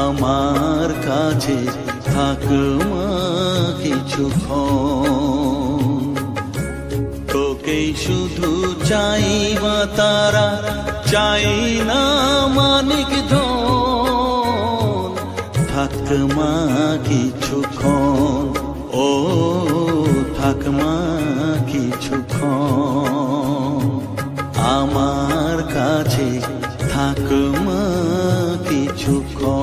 আমার কাছে থাক মা কিছুক্ষণ। তোকেই শুধু চাই মা তারা, চাই না মানিক ধন। থাক মা কিছুক্ষণ, ও থাক মা কিছুক্ষণ। আমার কাছে থাক মা কিছুক্ষণ।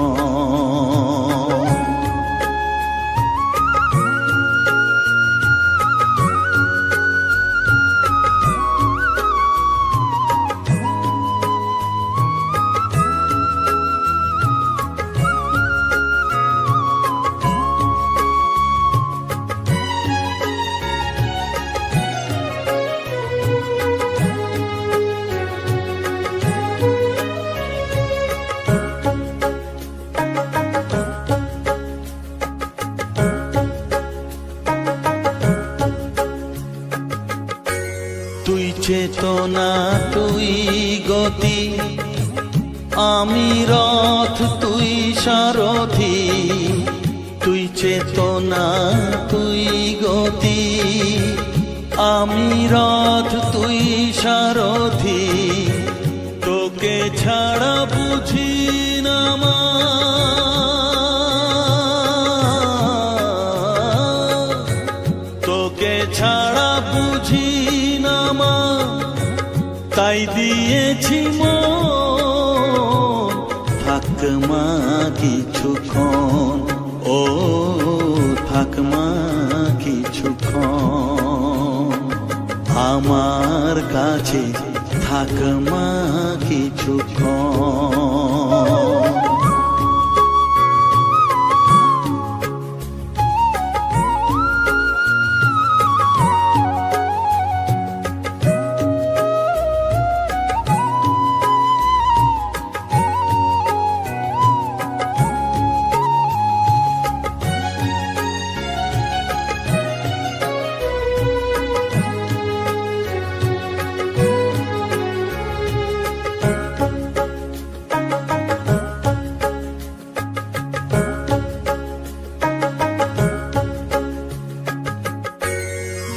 তুই চেতনা, তুই গতি, আমি রথ, তুই সারথি। তুই চেতনা, তুই গতি, আমি রথ, তুই সারথি। তোকে ছাড়া বুঝি না মা, তোকে ছাড়া বুঝি না মা, তাই দিয়েছি মন। থাক মা কিছুক্ষণ, ও থাক মা কিছুক্ষণ। আমার কাছে থাক মা কিছুক্ষণ।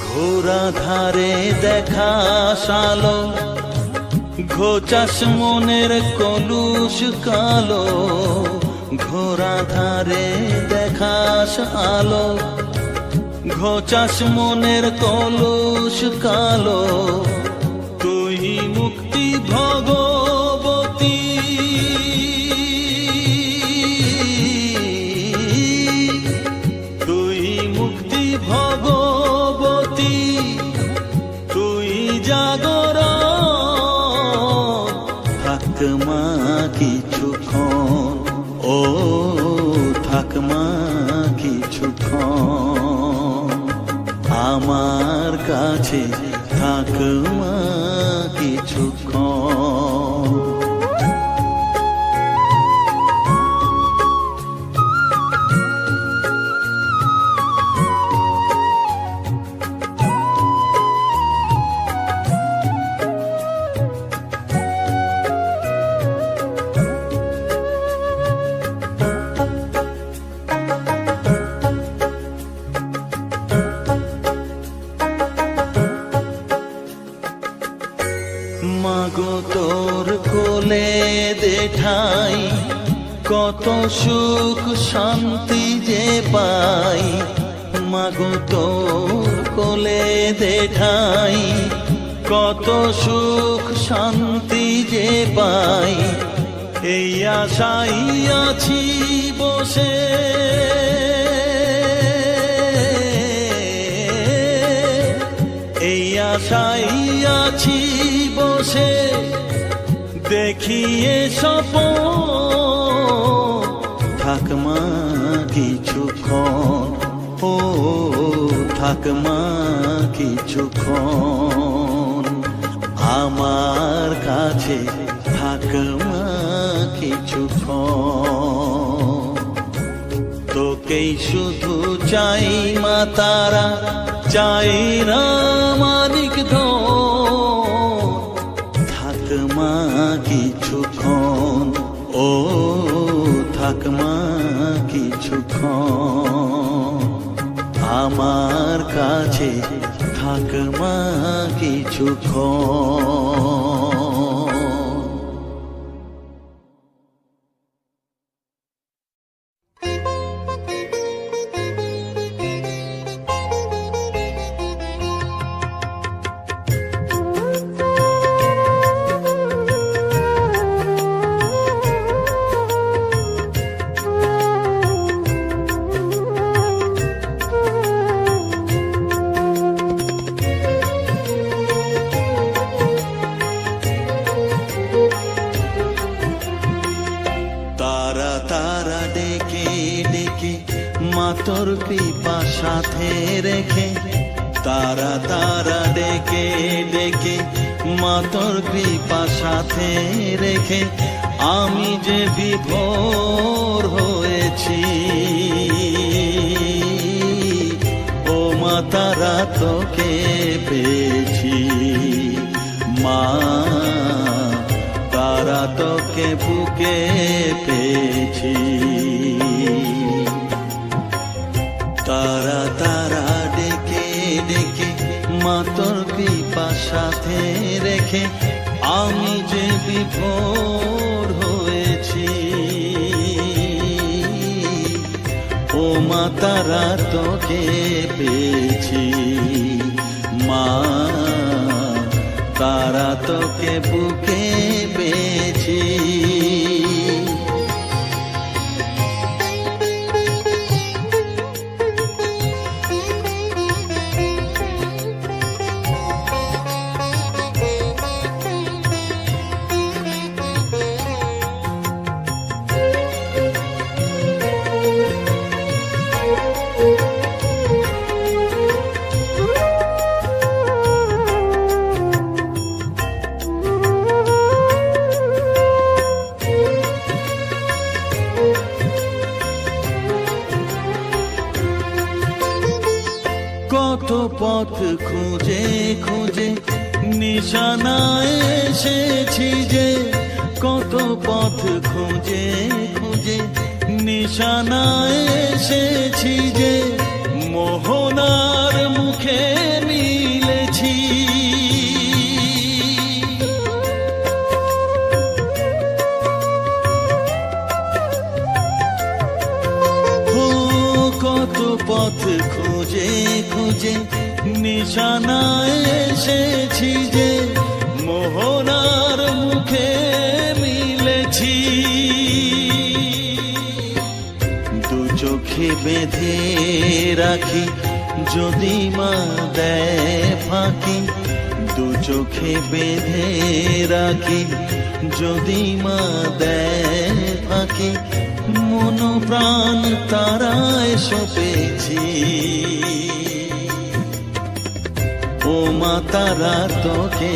ঘোরা ধারে দেখা সালো, ঘোচাস মনের কলুষ কালো। ঘোরা ধারে দেখা আলো, ঘোচাস মনের কলুষ কালো। তুই মুক্তি ভগবতী, তুই মুক্তি ভগবতী, তুই জাগরণ। থাক মা কিছুক্ষণ, ও থাক মা কিছুক্ষণ। আমার কাছে থাক মা কিছুক্ষণ। মাগো তোর কোলে দেঠাই, কত সুখ শান্তি যে পাই। মাগো তোর কোলে দেঠাই, কত সুখ শান্তি যে পাই। এই আশাই আছি বসে, এই আশাই আছি বসে। দেখিয়ে স্বপন, থাক মা কিছুক্ষণ, ও থাক মা কিছুক্ষণ। আমার কাছে থাক মা কিছুক্ষণ। তোকেই শুধু চাই মা তারা, চাই না মানিক ধন। থাক মা কিছুক্ষণ, ও থাক মা কাছে থাক মা কিছুক্ষণ। তোর কৃপা সাথে রেখে, তারা তারা ডেকে ডেকে মা তোর কৃপা সাথে রেখে আমি যে বিভোর হয়েছি। ও মা তারা তোকে পেয়েছি, মা তারা তোকে বুকে পেয়েছি। তারা তারা ডেকে ডেকে মা তোর কৃপা সাথে রেখে আমি যে বিভোর হয়েছি। ও মা তারা তোকে পেয়েছি, মা তারা তোকে বুকে পেয়েছি। কত পথ খুঁজে খুঁজে নিশানায় এসেছি যে, কত পথ খুঁজে খুঁজে নিশানায় এসেছি যে, মোহনার মুখে মিলেছি। কত পথ খুঁজে খুঁজে নিশানায় এসেছি যে, মোহনার মুখে মিলেছি। দু চোখে বেঁধে রাখি যদি মা দেয় ফাঁকি, দু চোখে বেঁধে রাখি যদি মা দেয় ফাঁকি, মন প্রাণ তারায় সপেছি। ও মা তারা তোকে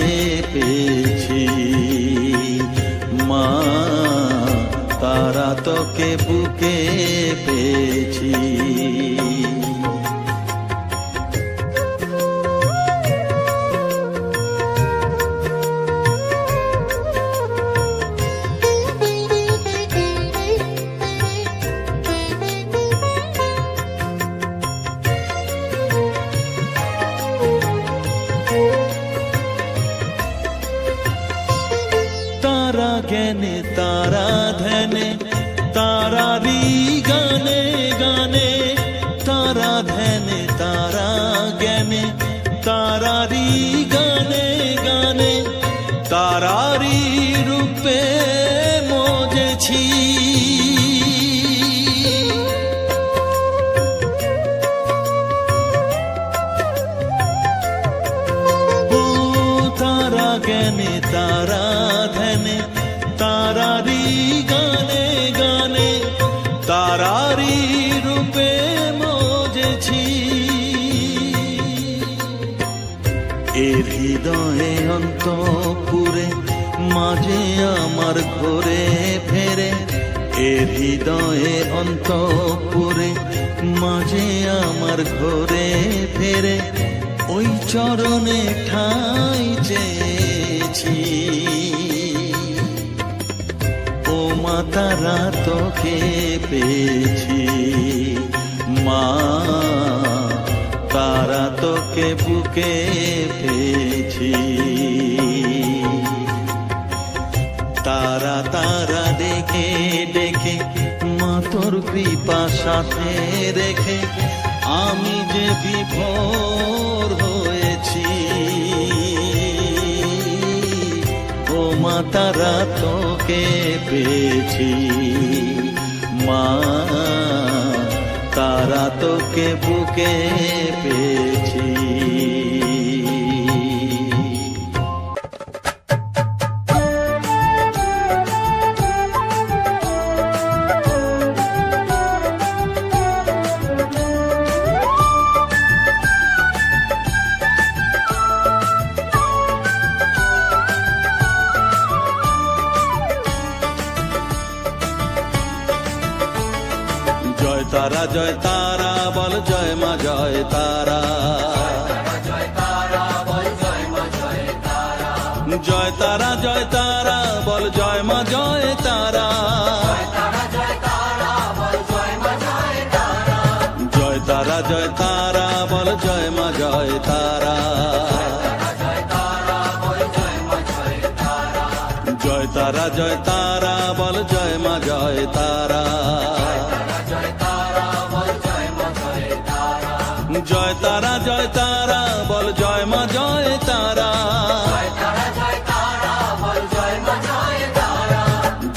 পেয়েছি, মা তারা তোকে বুকে পেয়েছি। তারা জ্ঞানে তারা ধ্যানে তারারি গানে গানে, তারা ধ্যানে তারা জ্ঞানে তারারি গানে গানে, তারারি রূপে মজেছি। ও তারা জ্ঞানে তারা ধ্যানে তারারি গানে গানে, তারারি রূপে মজেছি। এর হৃদয়ে অন্তপুরে মাঝে আমার ঘরে ফেরে, এর হৃদয়ে অন্তপুরে মাঝে আমার ঘরে ফেরে, ওই চরণে ঠাঁই চেয়েছি। ও মা তারা তোকে পেয়েছি, মা তারা তোকে তোকে বুকে পেয়েছি। তারা তারা ডেকে ডেকে মা তোর কৃপা সাথে রেখে আমি যে বিভোর হয়েছি। ও মা তারা তোকে পেয়েছি, মা তারা তোকে বুকে পেয়েছি। জয় তারা বল জয় মা জয় তারা, জয় তারা জয় তারা বল জয় মা জয় তারা, জয় তারা জয় তারা বল জয় মা জয় তারা, জয় তারা জয় তারা বল জয় মা জয় তারা, জয় তারা জয় তারা বল জয় মা জয় তারা,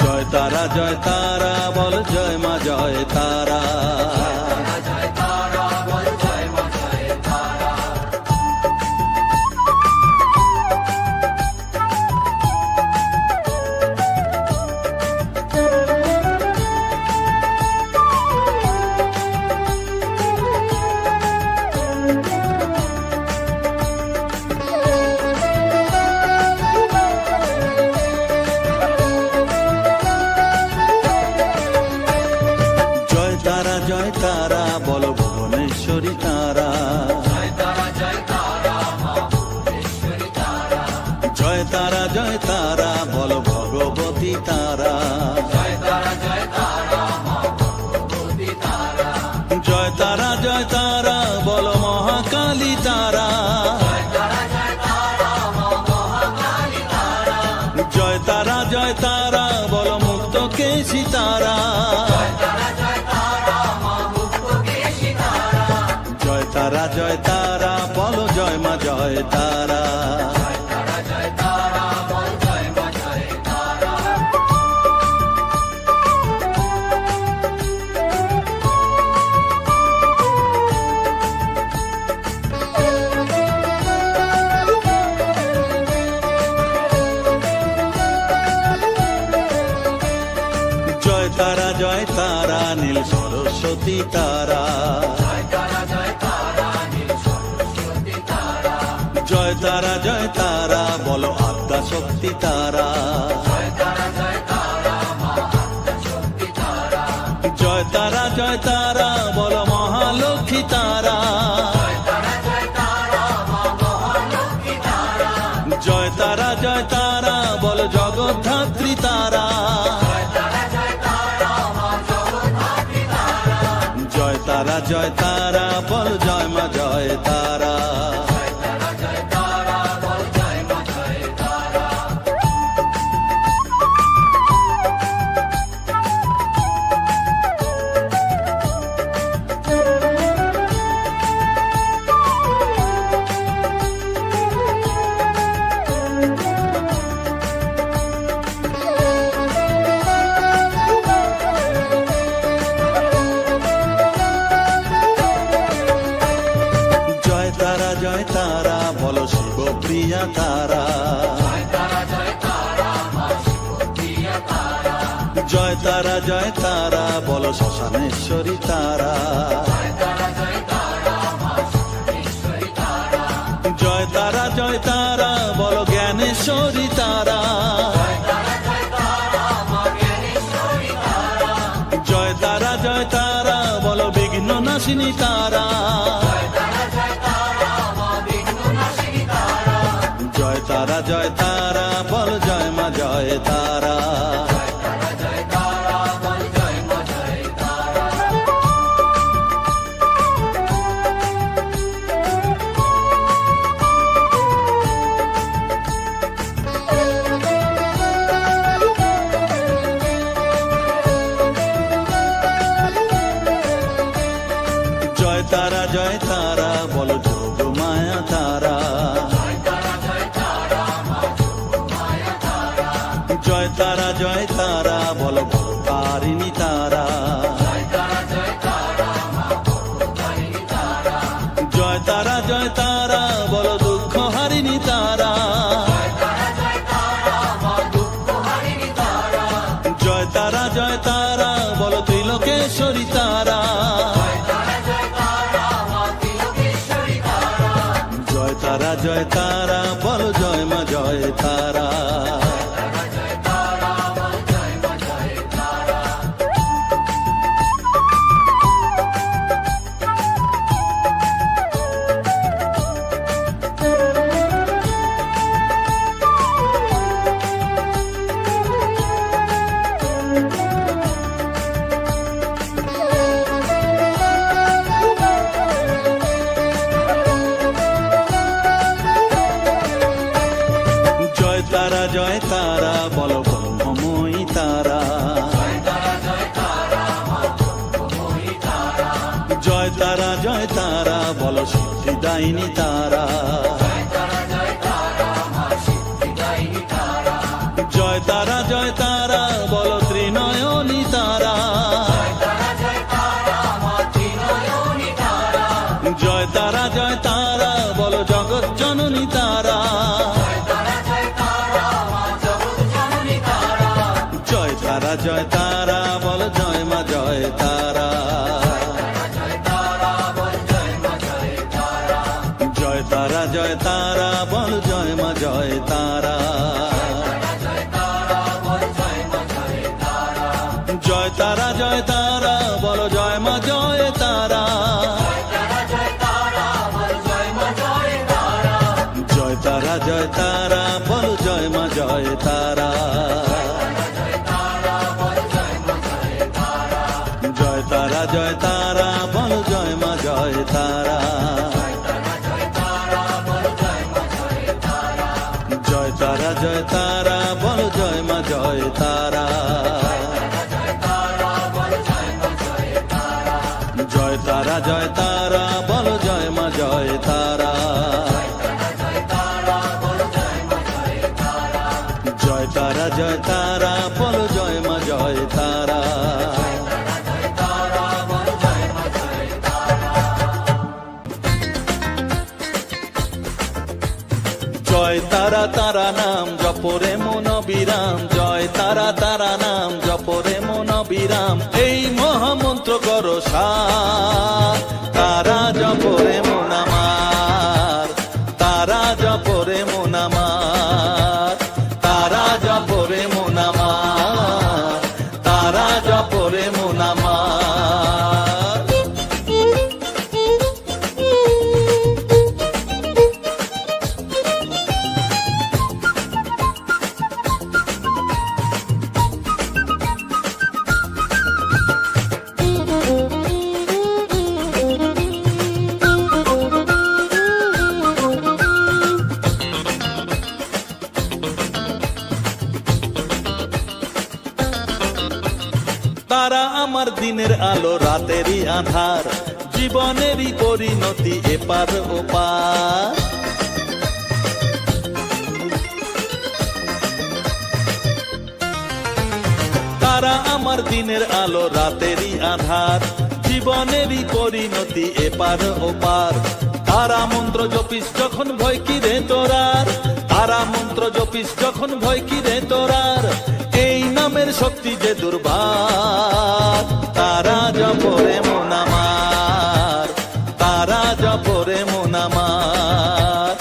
জয় তারা জয় তারা বল জয় মা জয় তারা। জয় তারা বল ভুবনেশ্বরী তারা, জয় তারা জয় তারা বল ভগবতী তারা, জয় তারা জয় তারা বল মহাকালী তারা, জয় তারা জয় তারা বল মুক্তকেশী তারা, তারা জয় তারা বল জয় মা জয় তারা। জয় তারা জয় তারা নীল সরস্বতী তারা, জয় তারা জয় তারা বলো আদ্যা শক্তি তারা, জয় তারা জয় তারা বলো মহালক্ষ্মী তারা, জয় তারা জয় তারা বলো জগদ্ধাত্রী তারা, জয় তারা জয় তারা বল জয় মা জয় তারা। জয় তারা বলো শিবপ্রিয়া তারা, জয় তারা জয় তারা বলো শ্মশানেশ্বরী তারা, জয় তারা জয় তারা বলো জ্ঞানেশ্বরী তারা, জয় তারা জয় তারা বলো বিঘ্ন নাশিনী তারা, জয় তারা জয় তারা বল জয় মা জয় তারা। জয় তারা বলো যোগ মায়া তারা, জয় তারা বলো ভবতারিণী তারা, জয় তারা বলো দুঃখ হারিণী তারা, জয় তারা বলো ত্রিলোকেশ্বরী তারা, জয় তারা বলো জয় মা জয় তারা। জয় তারা বলো ব্রহ্মময়ী তারা, জয় তারা বলো সিদ্ধিদায়িনী তারা, জয় তারা বলো ত্রিনয়নী তারা, জয় তারা বলো জগৎ জননী তারা, জয় তারা বল জয় মা জয় তারা, জয় তারা বল জয় মা জয় তারা, জয় তারা বল জয় মা জয় তারা, জয় তারা বল জয় মা জয় তারা, জয় তারা বল জয় মা জয় তারা, জয় তারা বল জয় মা জয় তারা, জয় তারা বল জয় মা জয় তারা, জয় তারা বল জয় মা জয় তারা। জয় তারা নাম জপরে মন বিরাম, জয় তারা নাম জপরে মন বিরাম, এই মহামন্ত্র করো সার, তারা জপরে মন আমার, তারা জপরে মন আমার, তারা জপরে মন আমার, তারা জপরে মন আমার। তারা আমার দিনের আলো রাতেরই আধার, জীবনেরই পরিণতি এপার ওপার, তারা আমার দিনের আলো রাতেরই আধার, জীবনেরই পরিণতি এপার ওপার, তারা মন্ত্র জপিস যখন ভয় কি রে তোরার, তারা মন্ত্র জপিস যখন ভয় কি রে তোরার, এই নামের শক্তি যে দুর্বার, তারা জপরে মন আমার, তারা জপরে মন আমার,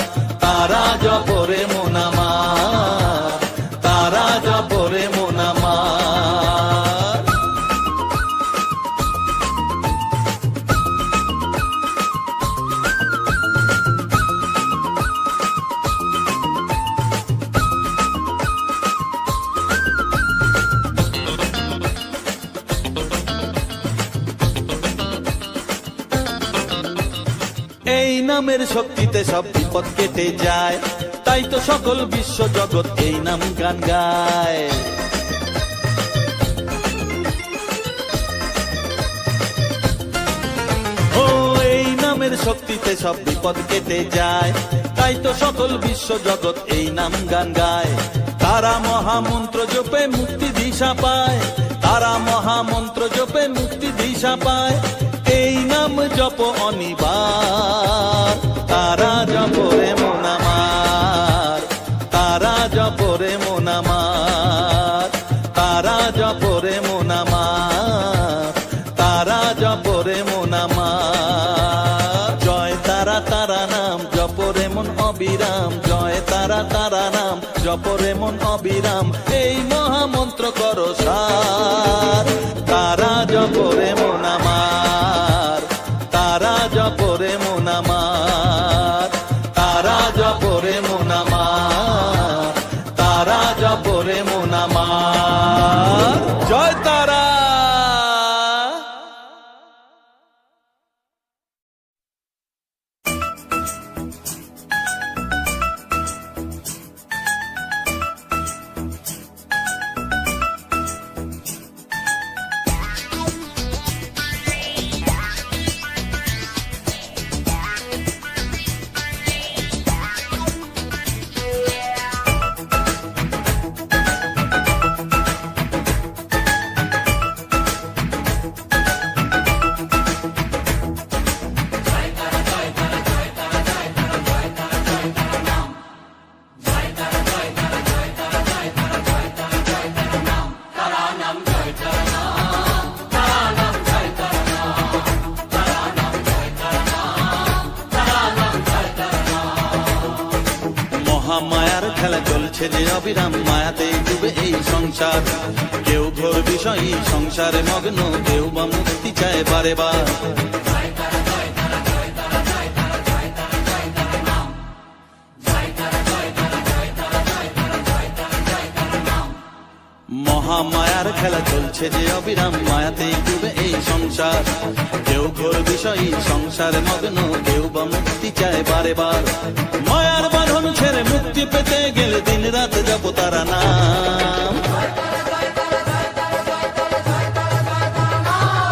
তারা জপরে মন আমার, তারা জপরে মন আমার। এই নামের শক্তিতে সব বিপদ কেটে যায়, তাই তো সকল বিশ্ব জগৎ এই নাম গান গায়। ও এই নামের শক্তিতে সব বিপদ কেটে যায়, তাই তো সকল বিশ্ব জগৎ এই নাম গান গায়। তারা মহামন্ত্র জপে মুক্তি দিশা পায়, তারা মহামন্ত্র জপে মুক্তি দিশা পায়। এই নাম জপ অনিবার, তারা জপ রে মন আমার, তারা জপ রে মন আমার, তারা জপ রে মন আমার, তারা জপ রে মন আমার। জয় তারা তারা নাম জপ রে মন অবিরাম, জয় তারা তারা নাম জপ রে মন অবিরাম। এই মহামন্ত্র করো সার, তারা জপ রে মন আমার, তারা জপ রে মন আমার, তারা জপ রে মন আমার, তারা জপ রে মন আমার। জয় তারা। মায়ার খেলা চলছে যে অবিরাম, মায়াতে ডুবে এই সংসার। কেউ ঘোর বিষয়ী সংসারে মগ্ন, কেউ বা মুক্তি চায় বারে বার। মহামায়ার খেলা চলছে যে অবিরাম, মায়াতে ডুবে এই সংসার। কেউ ঘোর বিষয়ী সংসারে মগ্ন, কেউ বা মুক্তি চায় বারে বার। মায়ার বাঁধন ছেড়ে মুক্তি পেতে গেলে দিন রাত জপ তারা নাম,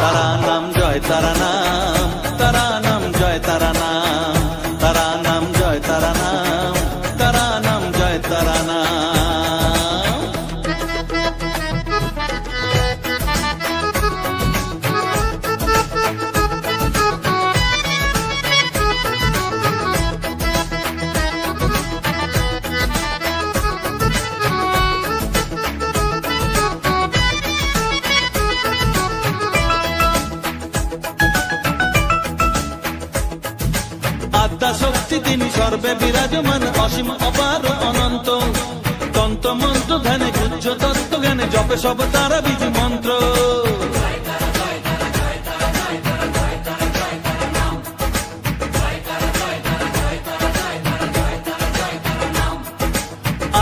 তারা নাম জয় তারা নাম, তারা নাম জয় তারা নাম, তারা নাম জয় তারা নাম, তারা নাম জয় তারা নাম। আদ্যা শক্তি তিনি সর্বে বিরাজমান, অসীম অপার অনন্ত। তন্ত্র মন্ত্র ধ্যানে গুচ্ছ তত্ত্ব জ্ঞানে জপে সব তারা বীজ মন্ত্র।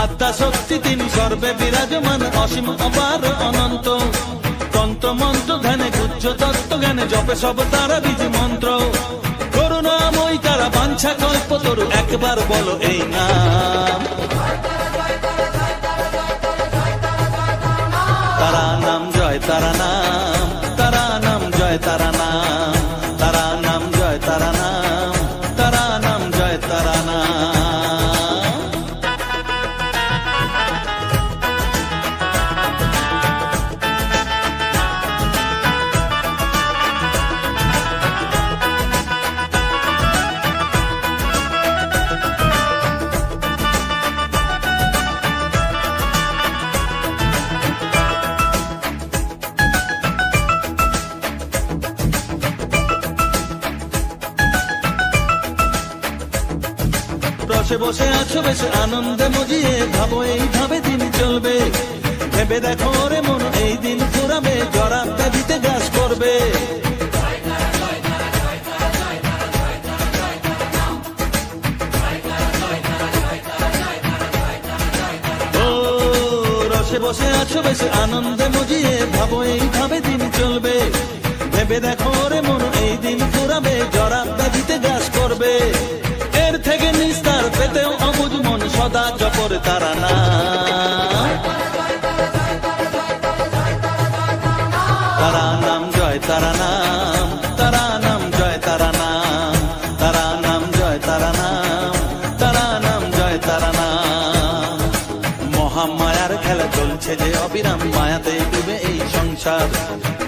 আদ্যা শক্তি তিনি সর্বে বিরাজমান, অসীম অপার অনন্ত। তন্ত্র মন্ত্র ধ্যানে গুচ্ছ তত্ত্ব জ্ঞানে জপে সব তারা বীজ মন্ত্র। করুণাময় তারা বাঞ্ছা কল্পতরু, একবার বলো এই নাম, তারা নাম জয় তারা নাম, তারা নাম জয় তারা নাম, তারা নাম জয় তারা নাম, তারা নাম জয় তারা নাম। বসে বসে আছো বেশ আনন্দে মজিয়ে, ভাবো এইভাবে দিন চলবে। ভেবে দেখো রে মন এই দিন ফুরাবে, জরা ব্যাধিতে গ্রাস করবে। ও রসে বসে আছো বেশ আনন্দে মজিয়ে, ভাবো এইভাবে দিন চলবে। ভেবে দেখো রে মন এই দিন ফুরাবে, জরা ব্যাধিতে গ্রাস করবে। এর থেকে নিস্তার পেতেও অবুঝ মন সদা জপর তারা নাম, তারা নাম জয় তারা নাম, তারা নাম জয় তারা নাম, চলছে যে অবিরাম, মায়াতে ডুবে এই সংসার।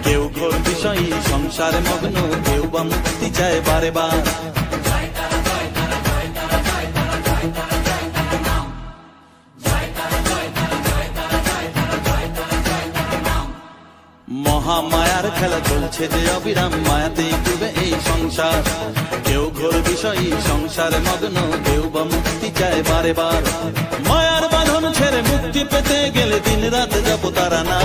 কেউ ঘোর বিষয়ী সংসারে মগ্ন, কেউ বা মুক্তি চায় বারে বার। মহামায়ার খেলা চলছে যে অবিরাম, মায়াতে ডুবে এই সংসার। কেউ ঘোর বিষয়ী সংসারে মগ্ন, কেউ বা মুক্তি চায় বারে বার। মায়ার বাঁধন ছেড়ে মুক্তি পেতে গেলে দিন রাত যাব তারা না।